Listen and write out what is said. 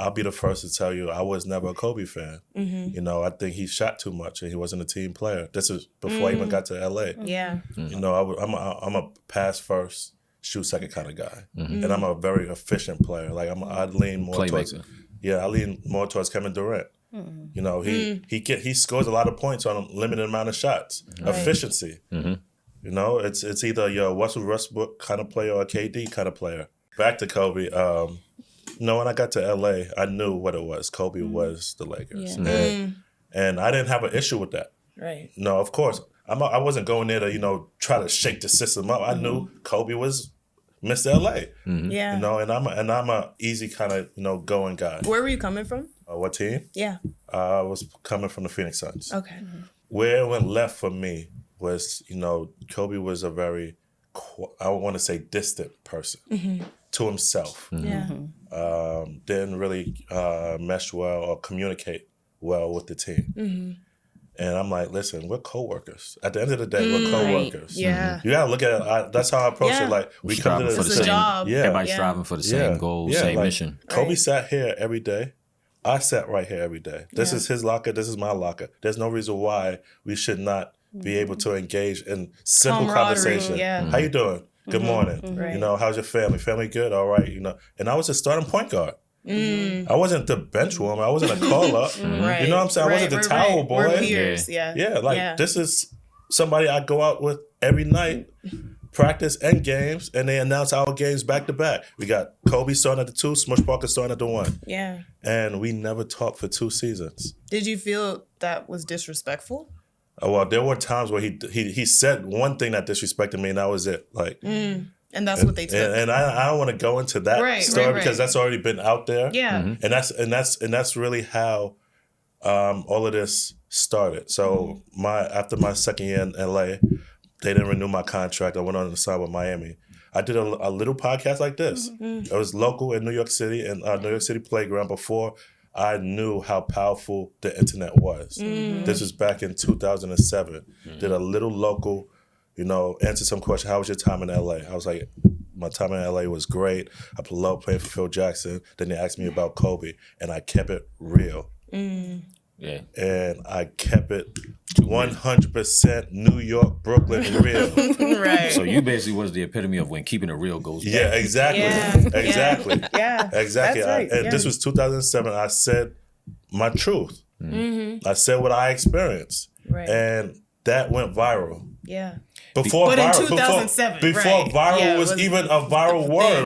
I'll be the first to tell you I was never a Kobe fan. You know, I think he shot too much and he wasn't a team player. This is before I even got to LA. Yeah. You know, I'm a pass first, shoot second kind of guy, and I'm a very efficient player. Like I lean more towards Kevin Durant. You know, he scores a lot of points on a limited amount of shots. Efficiency. You know, it's either your Russell Westbrook kind of player or a KD kind of player. Back to Kobe. You know, when I got to LA, I knew what it was. Kobe was the Lakers, and I didn't have an issue with that. Right. No, of course, I wasn't going there to try to shake the system up. I knew Kobe was Mr. LA. Yeah. You know, and I'm a easy kind of going guy. Where were you coming from? What team? Yeah. I was coming from the Phoenix Suns. Okay. Where it went left for me was, Kobe was a very, I want to say, distant person to himself. Yeah. Didn't really mesh well or communicate well with the team. And I'm like, listen, we're coworkers. At the end of the day, we're coworkers. Right. Yeah. You gotta look at it. That's how I approach it. Like we come to for the same job. Yeah. Everybody's striving for the same goal, same like, mission. Kobe sat here every day. I sat right here every day. This is his locker. This is my locker. There's no reason why we should not be able to engage in simple conversation. Yeah. How you doing? Good morning. Right. How's your family? Family good? All right. And I was a starting point guard. I wasn't the bench woman. I wasn't a call up. Right. You know what I'm saying? I wasn't the towel boy. We're peers. Yeah. This is somebody I go out with every night, practice and games, and they announce our games back to back. We got Kobe starting at the 2, Smush Parker starting at the 1. Yeah. And we never talked for 2 seasons. Did you feel that was disrespectful? Well, there were times where he said one thing that disrespected me, and that was it. Like, and that's what they took. And I don't want to go into that story because that's already been out there. Yeah. And that's really how all of this started. So after my second year in LA, they didn't renew my contract. I went on to sign with Miami. I did a little podcast like this. It was local in New York City and New York City Playground before I knew how powerful the internet was. This was back in 2007. Did a little local, answer some question. How was your time in LA? I was like, my time in LA was great. I loved playing for Phil Jackson. Then they asked me about Kobe, and I kept it real. Yeah. And I kept it 100% New York, Brooklyn real. Right. So you basically was the epitome of when keeping it real goes bad. Yeah, exactly. Yeah. Exactly. Yeah. Exactly. That's right. This was 2007. I said my truth. I said what I experienced. Right. And that went viral. Yeah. Before But in viral, 2007, before right. viral Yeah, was even a viral the word. thing.